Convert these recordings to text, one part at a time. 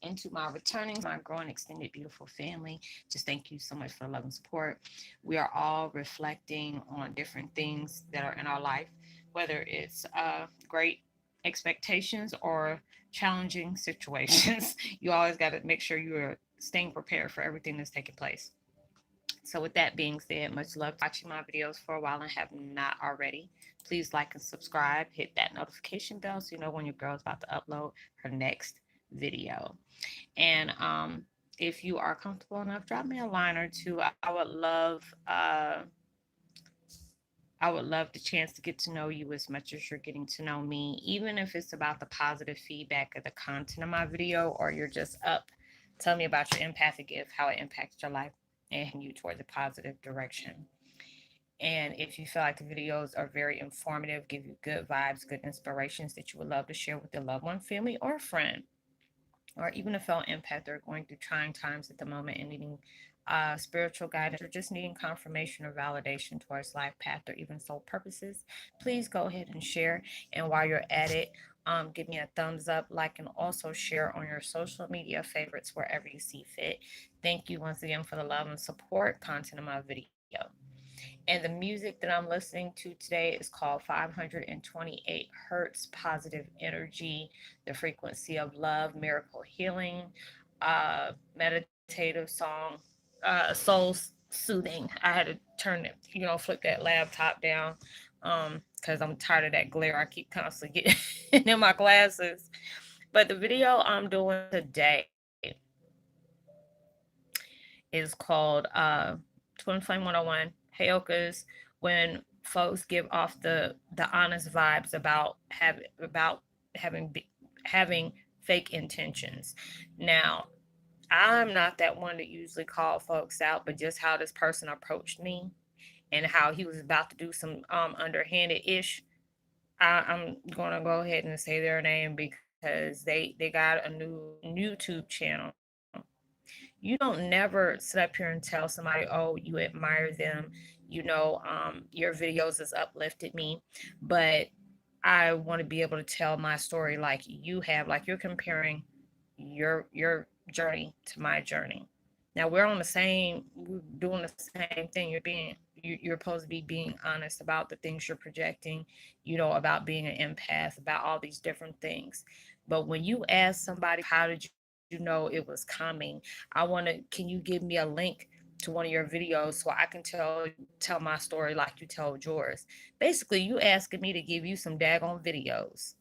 And to my returning, my growing, extended, beautiful family, just thank you so much for the love and support. We are all reflecting on different things that are in our life, whether it's great expectations or challenging situations. You always got to make sure you are staying prepared for everything that's taking place. So, with that being said, much love watching my videos for a while and have not already. Please like and subscribe. Hit that notification bell so you know when your girl's about to upload her next video. And if you are comfortable enough, drop me a line or two. I would love the chance to get to know you as much as you're getting to know me, even if it's about the positive feedback of the content of my video, or you're just up. Tell me about your empathic gift, how it impacts your life and you toward the positive direction. And if you feel like the videos are very informative, give you good vibes, good inspirations that you would love to share with your loved one, family, or friend, or even a fellow empath that are going through trying times at the moment and needing spiritual guidance or just needing confirmation or validation towards life path or even soul purposes, please go ahead and share. And while you're at it, give me a thumbs up, like, and also share on your social media favorites wherever you see fit. Thank you once again for the love and support content of my video. And the music that I'm listening to today is called 528 Hertz Positive Energy, the frequency of love, miracle healing, meditative song, soul soothing. I had to turn it, flip that laptop down because I'm tired of that glare I keep constantly getting in my glasses. But the video I'm doing today is called Twin Flame 101 Heyokas, when folks give off the honest vibes about having having fake intentions. Now, I'm not that one to usually call folks out, but just how this person approached me and how he was about to do some underhanded ish. I'm gonna go ahead and say their name because they got a new YouTube channel. You don't never sit up here and tell somebody, oh, you admire them, your videos has uplifted me, but I want to be able to tell my story like you have, like you're comparing your journey to my journey. Now we're doing the same thing. You're supposed to be being honest about the things you're projecting, about being an empath, about all these different things. But when you ask somebody, how did you know it was coming? Can you give me a link to one of your videos so I can tell my story like you told yours? Basically, you asking me to give you some daggone videos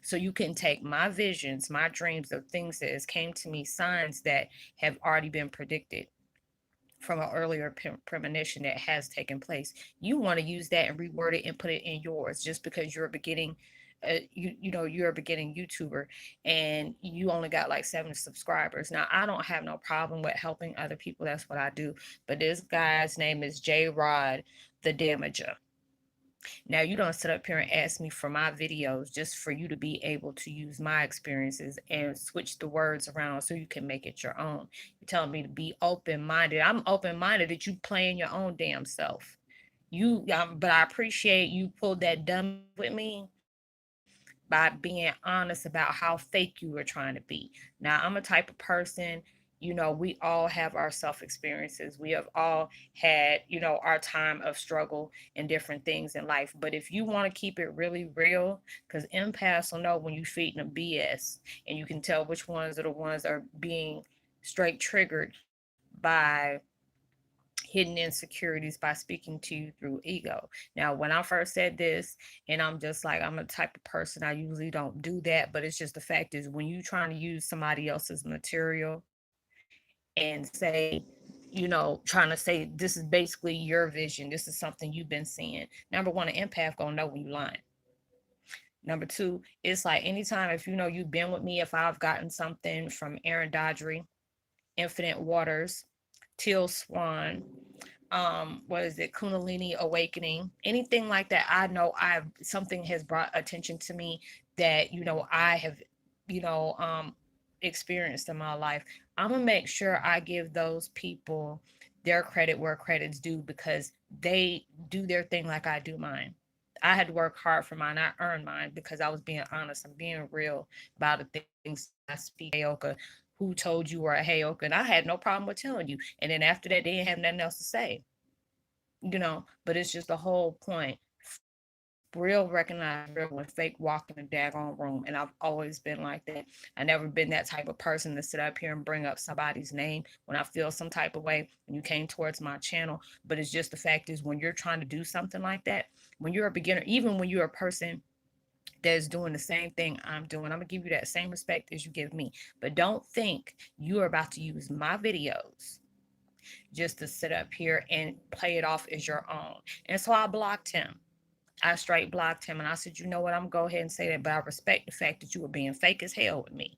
so you can take my visions, my dreams of things that has came to me, signs that have already been predicted from an earlier premonition that has taken place. You want to use that and reword it and put it in yours just because you're a beginning you're a beginning YouTuber and you only got like 7 subscribers. Now I don't have no problem with helping other people. That's what I do. But this guy's name is JROD, the Damager. Now you don't sit up here and ask me for my videos just for you to be able to use my experiences and switch the words around so you can make it your own. You're telling me to be open minded. I'm open minded that you playing your own damn self. But I appreciate you pulled that dummy with me by being honest about how fake you were trying to be. Now I'm a type of person, we all have our self experiences. We have all had, our time of struggle and different things in life. But if you want to keep it really real, because empaths will know when you're feeding them BS, and you can tell which ones are the ones that are being straight triggered by hidden insecurities by speaking to you through ego. Now, when I first said this, and I'm just like, I'm a type of person, I usually don't do that, but it's just the fact is when you trying to use somebody else's material and say, trying to say this is basically your vision, this is something you've been seeing. Number one, an empath gonna know when you lying. Number two, it's like anytime if you've been with me, if I've gotten something from Aaron Dodgery, Infinite Waters, Teal Swan, what is it, Kundalini Awakening, anything like that, I know I've something has brought attention to me that I have you know um experienced in my life. I'm gonna make sure I give those people their credit where credit's due because they do their thing like I do mine. I had to work hard for mine. I earned mine because I was being honest. I'm being real about the things I speak. Heyoka, who told you were a Heyoka, and I had no problem with telling you. And then after that, they didn't have nothing else to say, But it's just the whole point. Real recognize real when fake walk in the daggone room. And I've always been like that. I never been that type of person to sit up here and bring up somebody's name when I feel some type of way when you came towards my channel. But it's just the fact is when you're trying to do something like that, when you're a beginner, even when you're a person that's doing the same thing I'm doing, I'm gonna give you that same respect as you give me. But don't think you are about to use my videos just to sit up here and play it off as your own. And so I blocked him. I straight blocked him and I said, you know what, I'm gonna go ahead and say that, but I respect the fact that you were being fake as hell with me,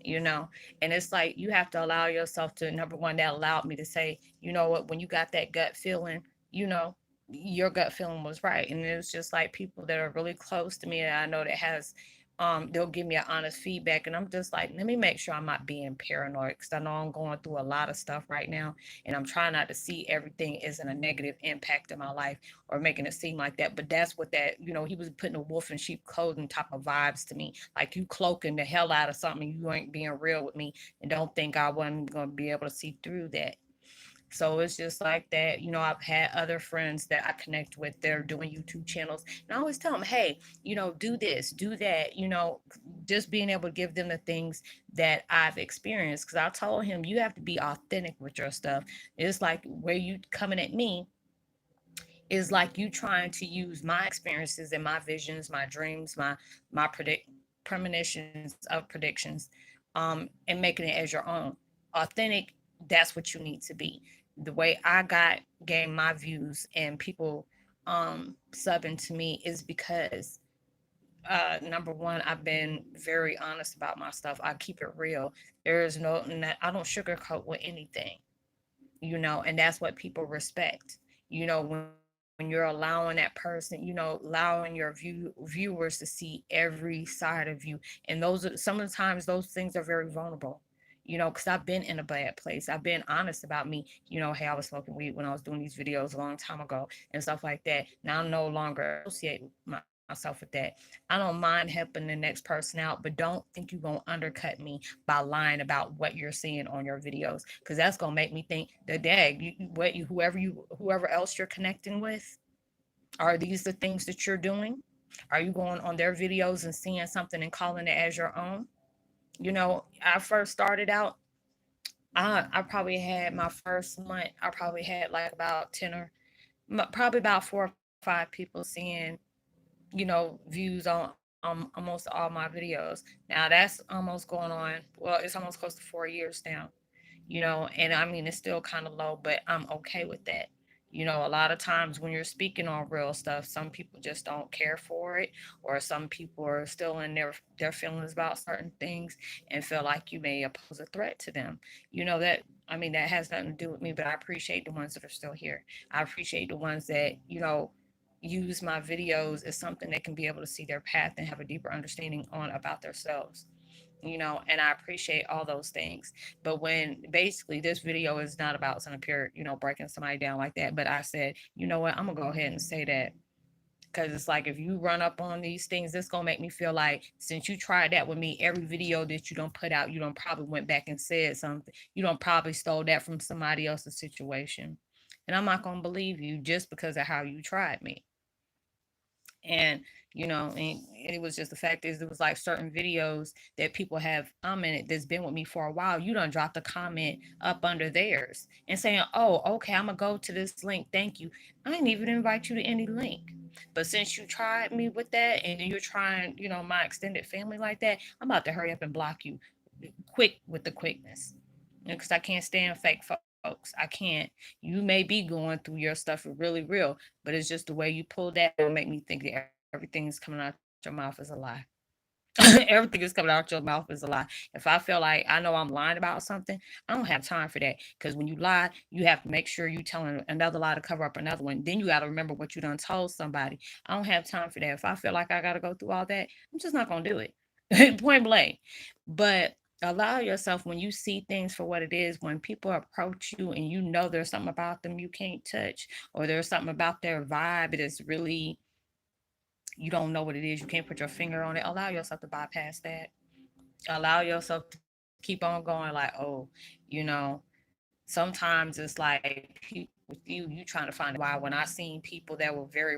you know? And it's like you have to allow yourself to, number one, that allowed me to say, you know what, when you got that gut feeling, you know, your gut feeling was right. And it was just like people that are really close to me that I know that has they'll give me an honest feedback, and I'm just like, let me make sure I'm not being paranoid, because I know I'm going through a lot of stuff right now, and I'm trying not to see everything as in a negative impact in my life or making it seem like that. But that's what that, he was putting a wolf in sheep clothing type of vibes to me, like you cloaking the hell out of something, you ain't being real with me, and don't think I wasn't going to be able to see through that. So it's just like that. I've had other friends that I connect with. They're doing YouTube channels. And I always tell them, hey, do this, do that, just being able to give them the things that I've experienced. Because I told him, you have to be authentic with your stuff. It's like where you coming at me is like you trying to use my experiences and my visions, my dreams, my premonitions of predictions, and making it as your own. Authentic, that's what you need to be. The way I gained my views and people subbing to me is because number one, I've been very honest about my stuff. I keep it real. There is no, I don't sugarcoat with anything, and that's what people respect. When you're allowing that person, allowing your viewers to see every side of you, and sometimes those things are very vulnerable. Because I've been in a bad place. I've been honest about me. Hey, I was smoking weed when I was doing these videos a long time ago and stuff like that. Now I'm no longer associate myself with that. I don't mind helping the next person out, but don't think you're gonna undercut me by lying about what you're seeing on your videos, because that's gonna make me think that dag, whoever else you're connecting with, are these the things that you're doing? Are you going on their videos and seeing something and calling it as your own? I first started out, I probably had my first month, I probably had like about 10 or probably about 4 or 5 people seeing, views on almost all my videos. Now that's almost going on, well, it's almost close to 4 years now, and I mean, it's still kind of low, but I'm okay with that. A lot of times when you're speaking on real stuff, some people just don't care for it, or some people are still in their feelings about certain things and feel like you may pose a threat to them. That, I mean, that has nothing to do with me, but I appreciate the ones that are still here. I appreciate the ones that, use my videos as something that can be able to see their path and have a deeper understanding on about themselves. And I appreciate all those things. But when basically this video is not about some pure, breaking somebody down like that, but I said, you know what, I'm gonna go ahead and say that, because it's like if you run up on these things, it's gonna make me feel like since you tried that with me, every video that you don't put out, you don't probably went back and said something. You don't probably stole that from somebody else's situation. And I'm not gonna believe you just because of how you tried me. And and it was just the fact is it was like certain videos that people have commented that's been with me for a while. You done dropped a comment up under theirs and saying, oh, okay, I'm gonna go to this link, thank you. I didn't even invite you to any link. But since you tried me with that and you're trying, my extended family like that, I'm about to hurry up and block you quick with the quickness, because I can't stand fake folks. I can't. You may be going through your stuff really real, but it's just the way you pull that will make me think that everything is coming out your mouth is a lie. Everything is coming out your mouth is a lie. If I feel like I know I'm lying about something, I don't have time for that. Because when you lie, you have to make sure you telling another lie to cover up another one. Then you got to remember what you done told somebody. I don't have time for that. If I feel like I got to go through all that, I'm just not gonna do it. Point blank. But allow yourself, when you see things for what it is, when people approach you and you know there's something about them you can't touch, or there's something about their vibe that is really, you don't know what it is, you can't put your finger on it, allow yourself to bypass that. Allow yourself to be keep on going. Like, oh, you know, sometimes it's like people with you trying to find why when I seen people that were very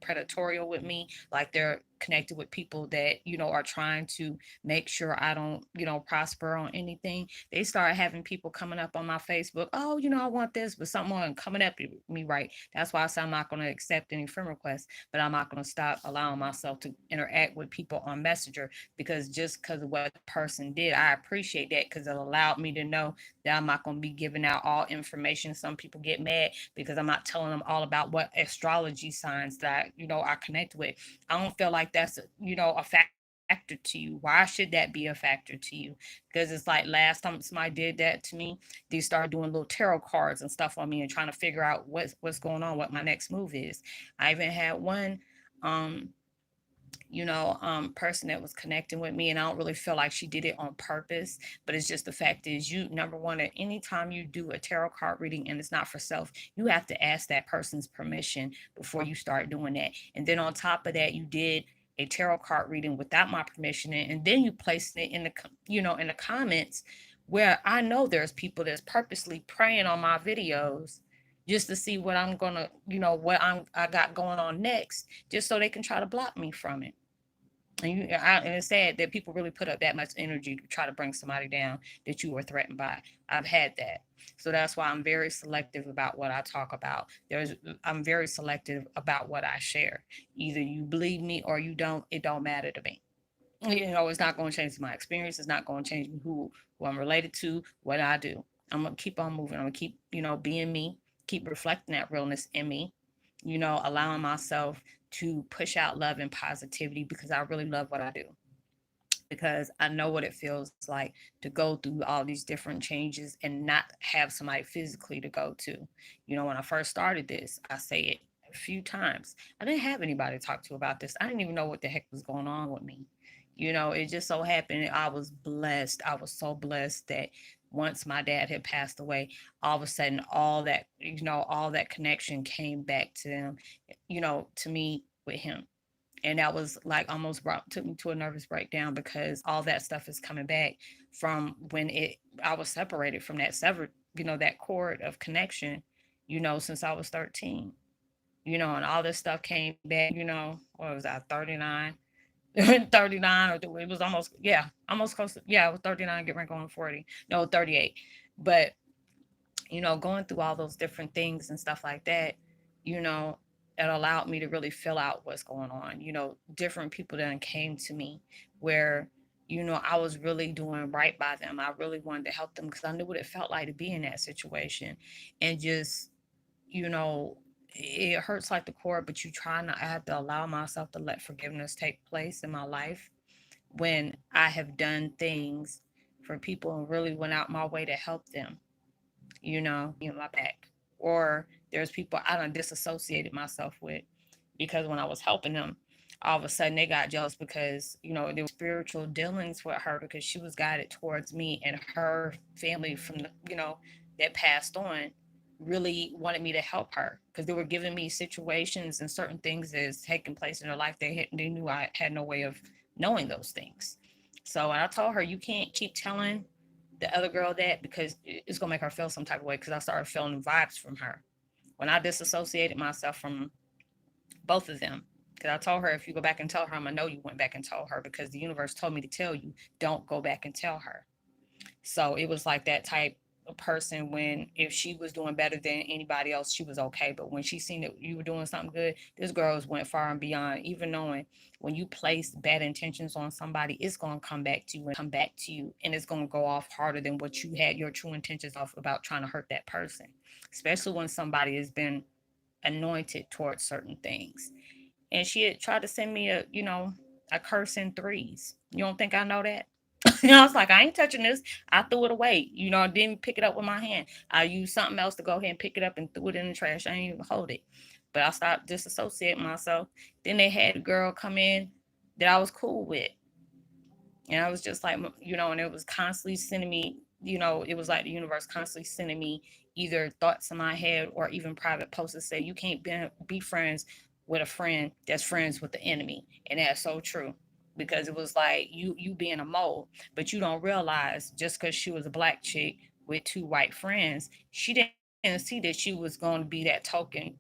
predatorial with me, like they're connected with people that, are trying to make sure I don't, prosper on anything. They start having people coming up on my Facebook, oh, I want this, but something on coming up at me, right? That's why I say I'm not going to accept any friend requests, but I'm not going to stop allowing myself to interact with people on Messenger, because just because of what the person did, I appreciate that because it allowed me to know that I'm not going to be giving out all information. Some people get mad because I'm not telling them all about what astrology signs that I connect with. I don't feel like that's a factor to you. Why should that be a factor to you? Because it's like last time somebody did that to me, they started doing little tarot cards and stuff on me and trying to figure out what's going on, what my next move is. I even had one um person that was connecting with me, and I don't really feel like she did it on purpose, but it's just the fact is, you number one, at any time you do a tarot card reading and it's not for self, you have to ask that person's permission before you start doing that. And then on top of that, you did a tarot card reading without my permission, and then you placed it in the in the comments, where I know there's people that's purposely preying on my videos just to see what I'm gonna, what I got going on next, just so they can try to block me from it. And it's sad that people really put up that much energy to try to bring somebody down that you were threatened by. I've had that, so that's why I'm very selective about what I talk about. I'm very selective about what I share. Either you believe me or you don't. It don't matter to me. It's not going to change my experience. It's not going to change who I'm related to, what I do. I'm gonna keep on moving. I'm gonna keep being me, keep reflecting that realness in me, allowing myself to push out love and positivity, because I really love what I do, because I know what it feels like to go through all these different changes and not have somebody physically to go to. When I first started this, I say it a few times, I didn't have anybody to talk to about this. I didn't even know what the heck was going on with me. It just so happened I was blessed. I was so blessed that once my dad had passed away, all of a sudden all that connection came back to them, to me with him. And that was like almost took me to a nervous breakdown, because all that stuff is coming back from when I was separated from that severed, that cord of connection, since I was 13, and all this stuff came back, what was I, 39? 39, or it was almost, yeah, almost close to, yeah, it was 39, getting ready going 40. No, 38. But going through all those different things and stuff like that, you know, it allowed me to really fill out what's going on. Different people that came to me where, I was really doing right by them. I really wanted to help them because I knew what it felt like to be in that situation. And just, you know, it hurts like the core, but I have to allow myself to let forgiveness take place in my life when I have done things for people and really went out my way to help them, in my back. Or there's people I done disassociated myself with, because when I was helping them, all of a sudden they got jealous because, there were spiritual dealings with her, because she was guided towards me, and her family from that passed on really wanted me to help her, because they were giving me situations and certain things that's taking place in her life. They knew I had no way of knowing those things. So when I told her, you can't keep telling the other girl that, because it's gonna make her feel some type of way, because I started feeling vibes from her when I disassociated myself from both of them. Because I told her, if you go back and tell her, I'm gonna know you went back and told her, because the universe told me to tell you, don't go back and tell her. So it was like that type of person, when if she was doing better than anybody else, she was okay. But when she seen that you were doing something good, this girl went far and beyond, even knowing when you place bad intentions on somebody, it's gonna come back to you, and it's gonna go off harder than what you had your true intentions off about trying to hurt that person. Especially when somebody has been anointed towards certain things. And she had tried to send me a curse in threes. You don't think I know that? I was like, I ain't touching this. I threw it away. I didn't pick it up with my hand. I used something else to go ahead and pick it up and threw it in the trash. I didn't even hold it. But I stopped disassociating myself. Then they had a girl come in that I was cool with. And I was just like, and it was constantly sending me, it was like the universe constantly sending me either thoughts in my head or even private posts that say, you can't be friends with a friend that's friends with the enemy. And that's so true. because it was like you being a mole, but you don't realize just because she was a black chick with two white friends, she didn't see that she was going to be that token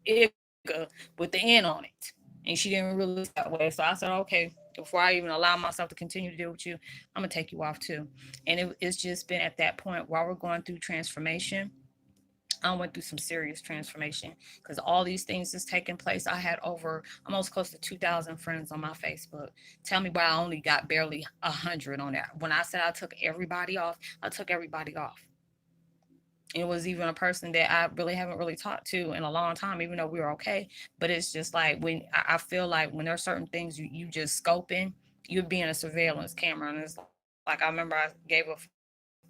igga with the N on it, and she didn't really see it that way. So I said, okay, before I even allow myself to continue to deal with you, I'm gonna take you off too. And it's just been at that point while we're going through transformation. I went through some serious transformation because all these things is taking place. I had over almost close to 2,000 friends on my Facebook. Tell me why I only got barely 100 on there. When I said I took everybody off, I took everybody off. It was even a person that I really haven't really talked to in a long time, even though we were okay. But it's just like when I feel like when there are certain things you just scoping, you're being a surveillance camera. And it's like I remember I gave a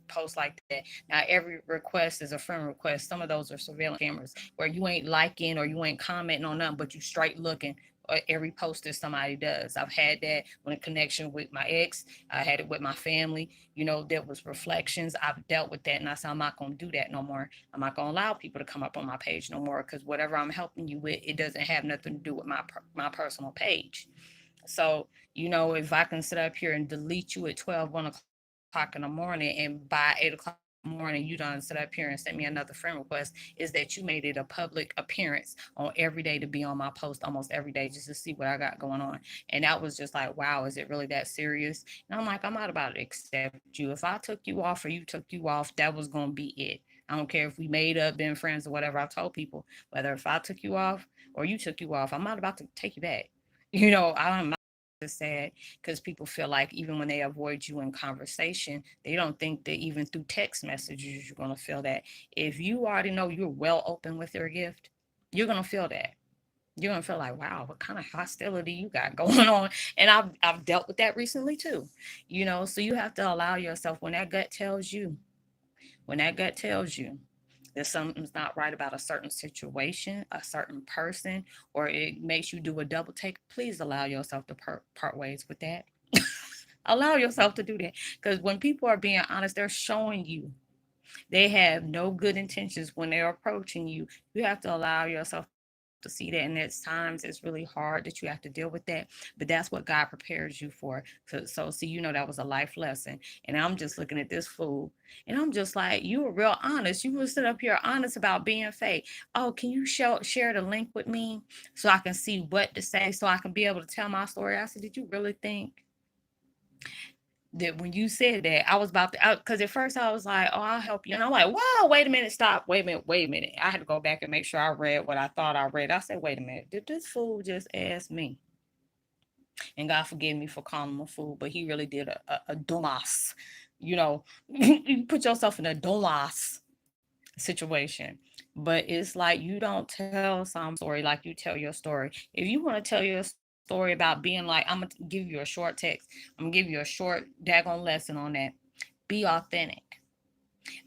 post like that. Now every request is a friend request. Some of those are surveillance cameras where you ain't liking or you ain't commenting on nothing, but you straight looking every post that somebody does. I've had that when a connection with my ex. I had it with my family. There was reflections. I've dealt with that, and I said I'm not gonna do that no more. I'm not gonna allow people to come up on my page no more because whatever I'm helping you with, it doesn't have nothing to do with my personal page. So, if I can sit up here and delete you at 12, 1 o'clock in the morning, and by 8 o'clock in the morning, you done sit up here and send me another friend request, is that you made it a public appearance on every day to be on my post almost every day just to see what I got going on. And that was just like, wow, is it really that serious? And I'm like, I'm not about to accept you. If I took you off or you took you off, that was going to be it. I don't care if we made up, been friends or whatever. I told people, whether if I took you off or you took you off, I'm not about to take you back. I'm not just sad because people feel like even when they avoid you in conversation, they don't think that even through text messages you're gonna feel that. If you already know you're well open with your gift, you're gonna feel that. You're gonna feel like, wow, what kind of hostility you got going on? And I've dealt with that recently too. So you have to allow yourself when that gut tells you that something's not right about a certain situation, a certain person, or it makes you do a double take, please allow yourself to part ways with that. Allow yourself to do that. Because when people are being honest, they're showing you they have no good intentions when they're approaching you. You have to allow yourself to see that. And at times it's really hard that you have to deal with that. But that's what God prepares you for. So see, that was a life lesson. And I'm just looking at this fool. And I'm just like, you were real honest. You were sit up here honest about being fake. Oh, can you share the link with me so I can see what to say so I can be able to tell my story? I said, did you really think that when you said that, I was about to, because at first I was like, oh, I'll help you. And I'm like, whoa, wait a minute, stop. Wait a minute. I had to go back and make sure I read what I thought I read. I said, wait a minute. Did this fool just ask me? And God forgive me for calling him a fool, but he really did a dumbass. You put yourself in a dumbass situation. But it's like you don't tell some story like you tell your story. If you want to tell your story about being like, I'm gonna give you a short text, I'm gonna give you a short daggone lesson on that. Be authentic.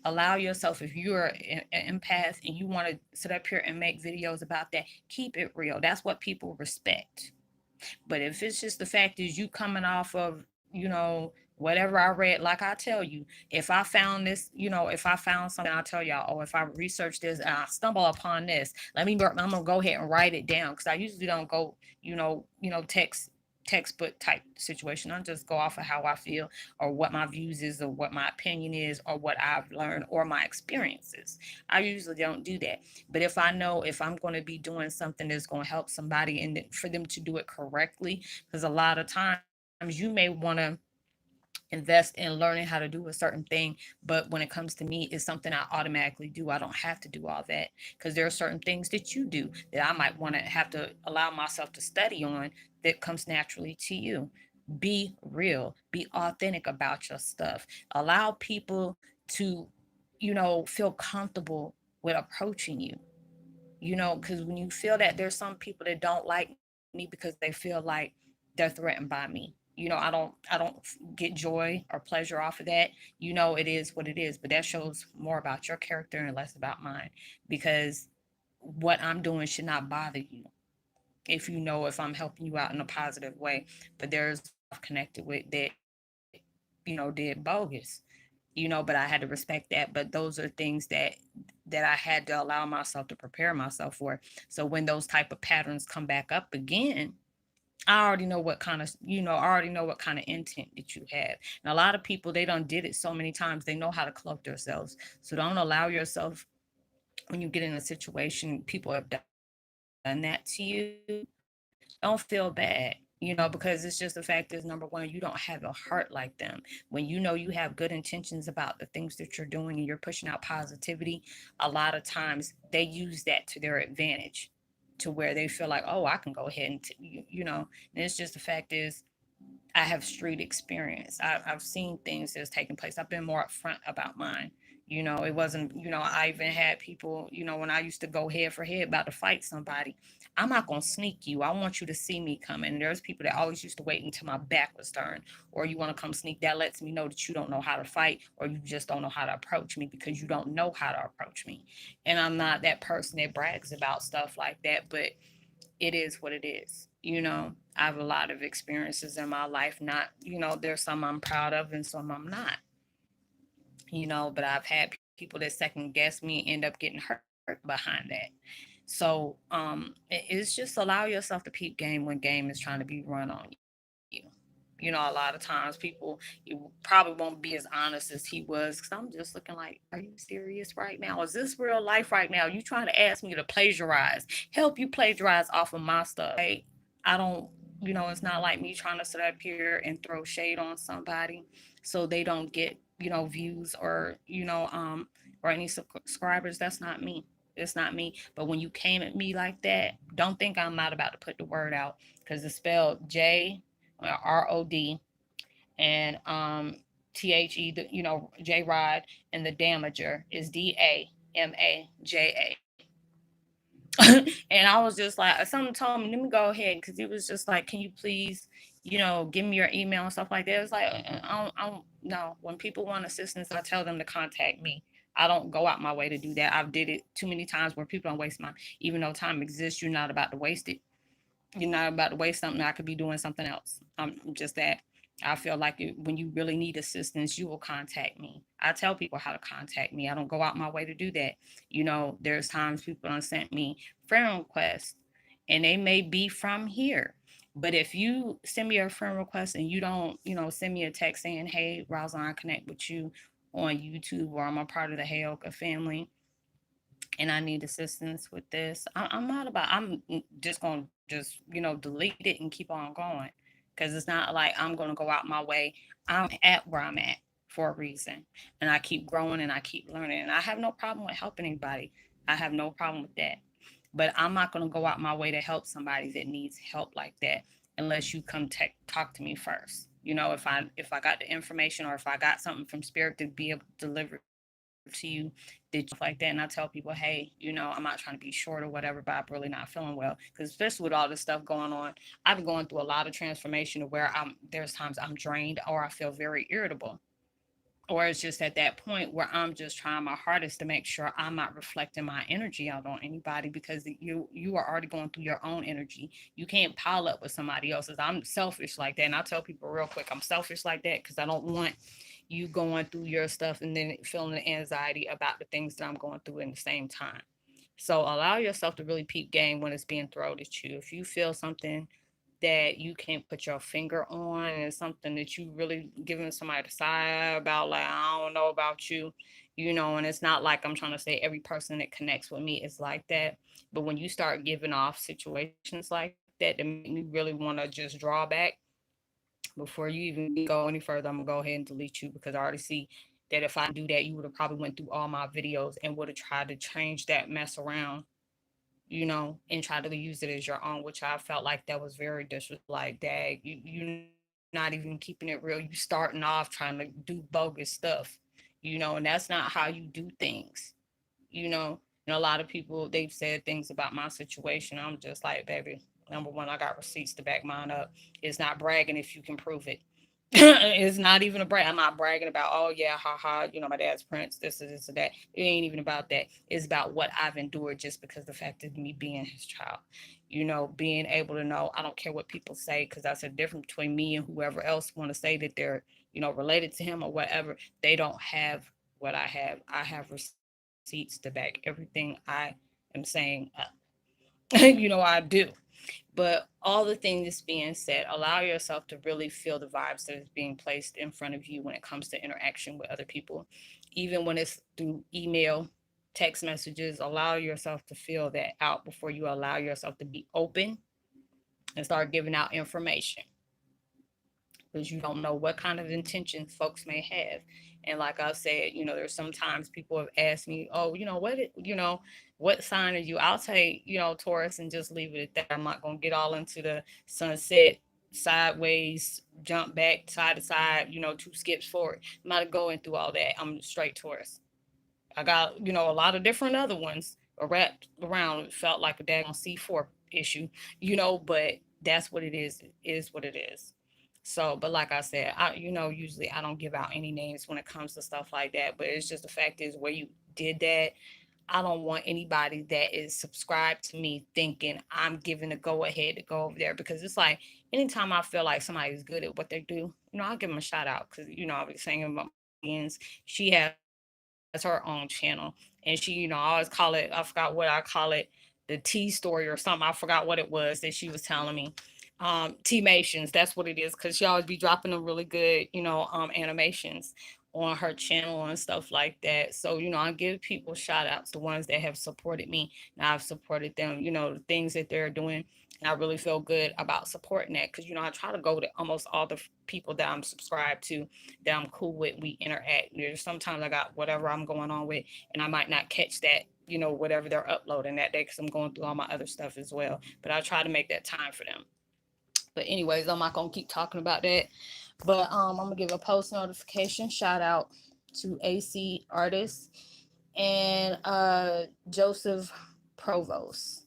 Allow yourself, if you're an empath and you want to sit up here and make videos about that, keep it real. That's what people respect. But if it's just the fact is you coming off of, whatever I read, like I tell you, if I found this, if I found something, I'll tell y'all, oh, if I research this and I stumble upon this, I'm gonna go ahead and write it down because I usually don't go, textbook type situation. I just go off of how I feel or what my views is or what my opinion is or what I've learned or my experiences. I usually don't do that. But if I know if I'm going to be doing something that's going to help somebody and for them to do it correctly, because a lot of times you may want to invest in learning how to do a certain thing, but when it comes to me, it's something I automatically do. I don't have to do all that because there are certain things that you do that I might want to have to allow myself to study on that comes naturally to you. Be real, be authentic about your stuff. Allow people to, feel comfortable with approaching you, because when you feel that there's some people that don't like me because they feel like they're threatened by me. I don't get joy or pleasure off of that. It is what it is, but that shows more about your character and less about mine, because what I'm doing should not bother you if if I'm helping you out in a positive way. But there's I've connected with that, did bogus, but I had to respect that. But those are things that I had to allow myself to prepare myself for. So when those type of patterns come back up again, I already know what kind of, I already know what kind of intent that you have. And a lot of people, they done did it so many times, they know how to cloak themselves. So don't allow yourself, when you get in a situation, people have done that to you, don't feel bad, because it's just the fact is, number one, you don't have a heart like them. When you know you have good intentions about the things that you're doing and you're pushing out positivity, a lot of times they use that to their advantage, to where they feel like, oh, I can go ahead and, and it's just the fact is, I have street experience. I've seen things that's taking place. I've been more upfront about mine. It wasn't, I even had people, when I used to go head for head about to fight somebody, I'm not going to sneak you. I want you to see me coming. There's people that always used to wait until my back was turned, or you want to come sneak. That lets me know that you don't know how to fight, or you just don't know how to approach me because you don't know how to approach me. And I'm not that person that brags about stuff like that, but it is what it is. I have a lot of experiences in my life. Not, there's some I'm proud of and some I'm not, but I've had people that second guess me and end up getting hurt behind that. So it's just allow yourself to peep game when game is trying to be run on you. A lot of times people, you probably won't be as honest as he was, because I'm just looking like, are you serious right now? Is this real life right now? You trying to ask me to plagiarize, help you plagiarize off of my stuff? I don't, it's not like me trying to sit up here and throw shade on somebody so they don't get, views or, or any subscribers. That's not me. It's not me. But when you came at me like that, don't think I'm not about to put the word out, because it's spelled JROD, and THE, JROD, and the damager is DAMAJA. And I was just like, someone told me, let me go ahead, because he was just like, can you please, give me your email and stuff like that. It's like, no. When people want assistance, I tell them to contact me. I don't go out my way to do that. I've did it too many times where people don't waste my, even though time exists, you're not about to waste it. You're not about to waste something. I could be doing something else. Just that. I feel like when you really need assistance, you will contact me. I tell people how to contact me. I don't go out my way to do that. There's times people have sent me friend requests, and they may be from here. But if you send me a friend request and you don't, send me a text saying, hey, Roslynn, I connect with you on YouTube, or I'm a part of the Heyoka family and I need assistance with this, I'm not about, I'm just going to just, delete it and keep on going. Because it's not like I'm going to go out my way. I'm at where I'm at for a reason. And I keep growing and I keep learning. And I have no problem with helping anybody. I have no problem with that. But I'm not going to go out my way to help somebody that needs help like that unless you come talk to me first. If I got the information, or if I got something from spirit to be able to deliver to you, that you stuff like that. And I tell people, hey, I'm not trying to be short or whatever, but I'm really not feeling well. Because especially with all this stuff going on, I've been going through a lot of transformation to where there's times I'm drained, or I feel very irritable, or it's just at that point where I'm just trying my hardest to make sure I'm not reflecting my energy out on anybody, because you are already going through your own energy. You can't pile up with somebody else's. I'm selfish like that, and I tell people real quick, I'm selfish like that because I don't want you going through your stuff and then feeling the anxiety about the things that I'm going through in the same time. So allow yourself to really peep game when it's being thrown at you. If you feel something that you can't put your finger on, and something that you really giving somebody the side about, like, I don't know about you, and it's not like I'm trying to say every person that connects with me is like that. But when you start giving off situations like that make me really want to just draw back, before you even go any further, I'm gonna go ahead and delete you, because I already see that if I didn't do that, you would have probably went through all my videos and would have tried to change that mess around, and try to use it as your own, which I felt like that was very disrespectful. Like, dad, you're not even keeping it real. You starting off trying to do bogus stuff, and that's not how you do things, you know. And a lot of people, they've said things about my situation. I'm just like, baby, number one, I got receipts to back mine up. It's not bragging if you can prove it. It's not even a brag. I'm not bragging about, oh yeah, haha, my dad's prince, this is this or that. It ain't even about that. It's about what I've endured, just because the fact of me being his child. Being able to know, I don't care what people say, because that's a difference between me and whoever else want to say that they're, related to him or whatever. They don't have what I have. I have receipts to back everything I am saying up. I do. But all the things being said, allow yourself to really feel the vibes that is being placed in front of you when it comes to interaction with other people, even when it's through email, text messages. Allow yourself to feel that out before you allow yourself to be open and start giving out information, because you don't know what kind of intentions folks may have. And like I said, there's sometimes people have asked me, oh, what sign are you? I'll say, Taurus, and just leave it at that. I'm not going to get all into the sunset, sideways, jump back, side to side, two skips forward. I'm not going through all that. I'm straight Taurus. I got, a lot of different other ones wrapped around. It felt like a daggone C4 issue, but that's what it is what it is. So, but like I said, usually I don't give out any names when it comes to stuff like that. But it's just the fact is where you did that. I don't want anybody that is subscribed to me thinking I'm giving a go ahead to go over there, because it's like anytime I feel like somebody's good at what they do, I'll give them a shout out, because I'll be saying about beings. She has her own channel, and she, I always call it, I forgot what I call it, the T story or something. I forgot what it was that she was telling me. T-mations, that's what it is, because she always be dropping them really good, animations on her channel and stuff like that. So, I give people shout outs, the ones that have supported me, and I've supported them, the things that they're doing. And I really feel good about supporting that, because, I try to go to almost all the people that I'm subscribed to, that I'm cool with. We interact. There's sometimes I got whatever I'm going on with, and I might not catch that, whatever they're uploading that day, because I'm going through all my other stuff as well. But I try to make that time for them. But anyways, I'm not gonna keep talking about that. But I'm gonna give a post notification shout out to AC Artists and Joseph Provost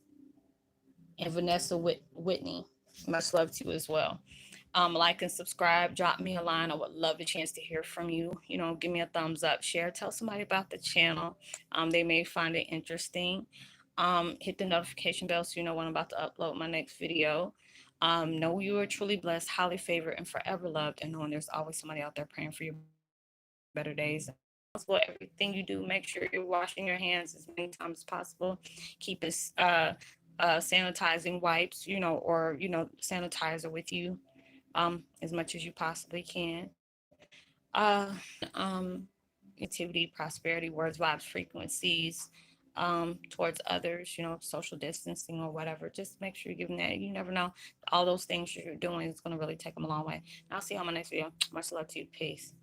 and Vanessa Whitney. Much love to you as well. Like and subscribe, drop me a line. I would love a chance to hear from you. Give me a thumbs up, share, tell somebody about the channel. They may find it interesting. Hit the notification bell so you know when I'm about to upload my next video. Know you are truly blessed, highly favored, and forever loved, and knowing there's always somebody out there praying for your better days. Everything you do, make sure you're washing your hands as many times as possible. Keep it sanitizing wipes, sanitizer with you, as much as you possibly can. Negativity, prosperity, words, vibes, frequencies, towards others, social distancing or whatever. Just make sure you're giving that. You never know. All those things you're doing is going to really take them a long way. And I'll see you on my next video. Much love to you. Peace.